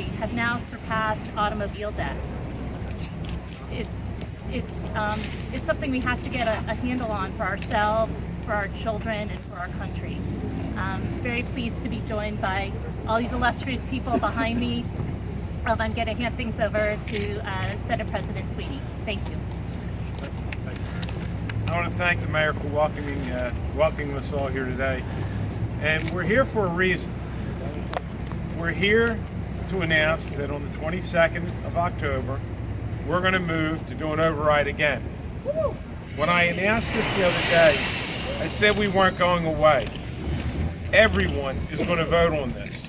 country have now surpassed automobile deaths. It's something we have to get a handle on for ourselves, for our children, and for our country. Very pleased to be joined by all these illustrious people behind me. I'm going to hand things over to Senate President Sweeney. Thank you. I want to thank the mayor for welcoming us all here today. And we're here for a reason. We're here to announce that on the 22nd of October, we're going to move to do an override again. When I announced it the other day, I said we weren't going away. Everyone is going to vote on this.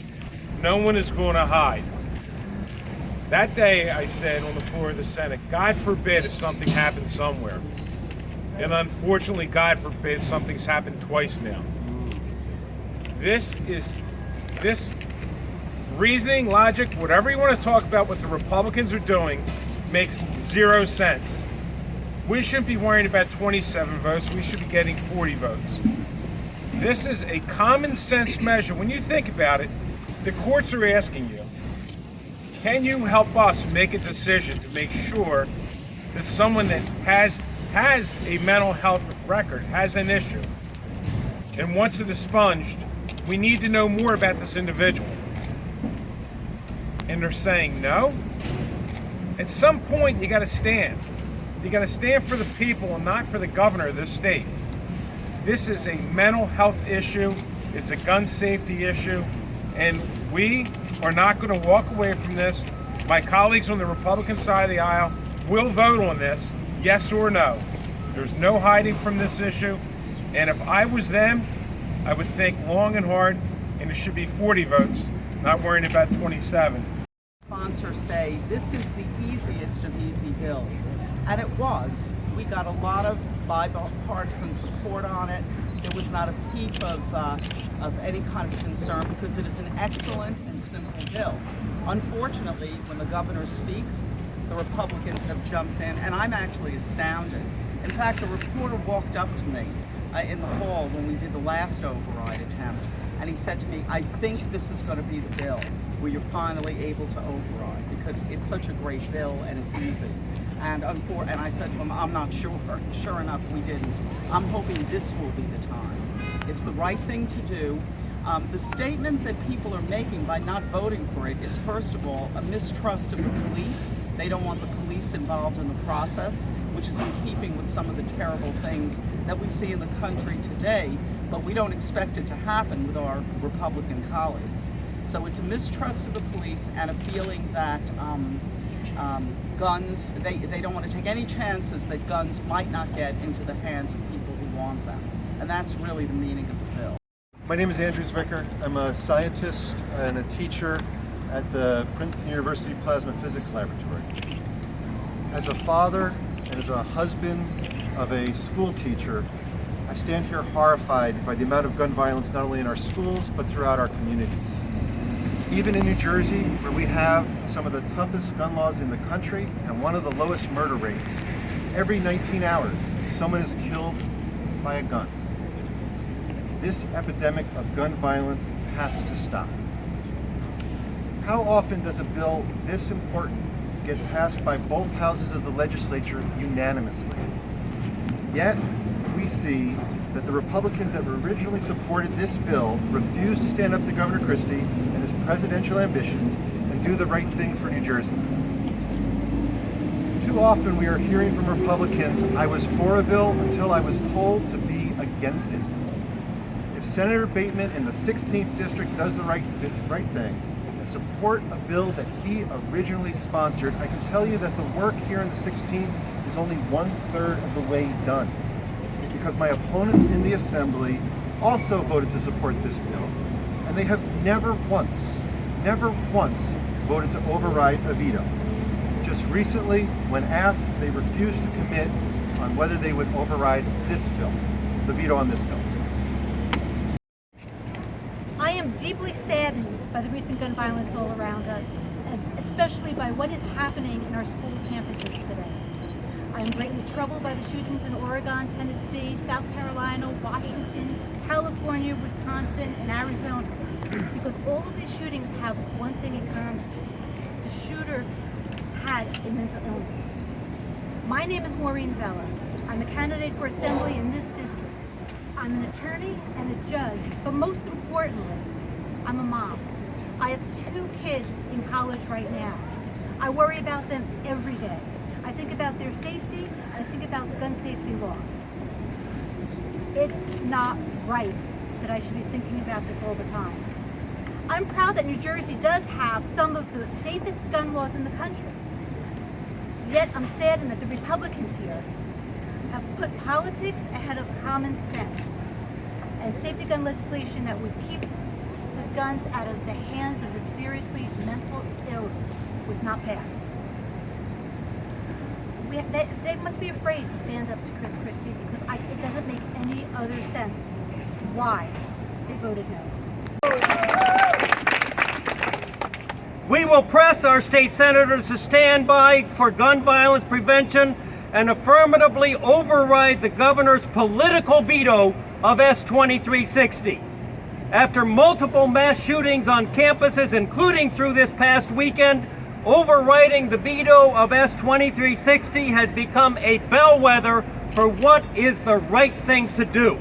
No one is going to hide. That day I said on the floor of the Senate, God forbid if something happens somewhere. And unfortunately, God forbid, something's happened twice now. This reasoning, logic, whatever you want to talk about what the Republicans are doing makes zero sense. We shouldn't be worrying about 27 votes, we should be getting 40 votes. This is a common sense measure. When you think about it, the courts are asking you, can you help us make a decision to make sure that someone that has a mental health record, has an issue, and wants it expunged, we need to know more about this individual. And they're saying no? At some point, you gotta stand. You gotta stand for the people and not for the governor of this state. This is a mental health issue, it's a gun safety issue, and we are not gonna walk away from this. My colleagues on the Republican side of the aisle will vote on this, yes or no. There's no hiding from this issue, and if I was them, I would think long and hard, and it should be 40 votes, not worrying about 27. Sponsors say this is the easiest of easy bills, and it was. We got a lot of bipartisan support on it. There was not a peep of any kind of concern because it is an excellent and simple bill. Unfortunately, when the governor speaks, the Republicans have jumped in, and I'm actually astounded. In fact, a reporter walked up to me in the hall when we did the last override attempt, and he said to me, I think this is going to be the bill where you're finally able to override because it's such a great bill and it's easy. And I said to him, I'm not sure. Sure enough, we didn't. I'm hoping this will be the time. It's the right thing to do. The statement that people are making by not voting for it is, first of all, a mistrust of the police. They don't want the police involved in the process, which is in keeping with some of the terrible things that we see in the country today, but we don't expect it to happen with our Republican colleagues. So it's a mistrust of the police and a feeling that guns, they don't want to take any chances that guns might not get into the hands of people who want them. And that's really the meaning of the bill. My name is Andrew Zwicker. I'm a scientist and a teacher at the Princeton University Plasma Physics Laboratory. As a father and as a husband of a school teacher, I stand here horrified by the amount of gun violence not only in our schools but throughout our communities. Even in New Jersey, where we have some of the toughest gun laws in the country and one of the lowest murder rates, every 19 hours someone is killed by a gun. This epidemic of gun violence has to stop. How often does a bill this important get passed by both houses of the legislature unanimously? Yet, we see that the Republicans that originally supported this bill refused to stand up to Governor Christie and his presidential ambitions and do the right thing for New Jersey. Too often we are hearing from Republicans, I was for a bill until I was told to be against it. If Senator Bateman in the 16th District does the right thing and support a bill that he originally sponsored, I can tell you that the work here in the 16th is only 1/3 of the way done. Because my opponents in the Assembly also voted to support this bill, and they have never once voted to override a veto. Just recently, when asked, they refused to commit on whether they would override this bill, the veto on this bill. I am deeply saddened by the recent gun violence all around us, and especially by what is happening in our school campuses today. I am greatly troubled by the shootings in Oregon, Tennessee, South Carolina, Washington, California, Wisconsin, and Arizona, because all of these shootings have one thing in common. shooter had a mental illness. My name is Maureen Vella. I'm a candidate for assembly in this district. I'm an attorney and a judge, but most importantly, I'm a mom. I have 2 kids in college right now. I worry about them every day. I think about their safety, and I think about gun safety laws. It's not right that I should be thinking about this all the time. I'm proud that New Jersey does have some of the safest gun laws in the country. Yet I'm saddened that the Republicans here have put politics ahead of common sense, and safety gun legislation that would keep the guns out of the hands of the seriously mental ill was not passed. They must be afraid to stand up to Chris Christie because it doesn't make any other sense why they voted no. We will press our state senators to stand by for gun violence prevention and affirmatively override the governor's political veto of S2360. After multiple mass shootings on campuses, including through this past weekend, overriding the veto of S2360 has become a bellwether for what is the right thing to do.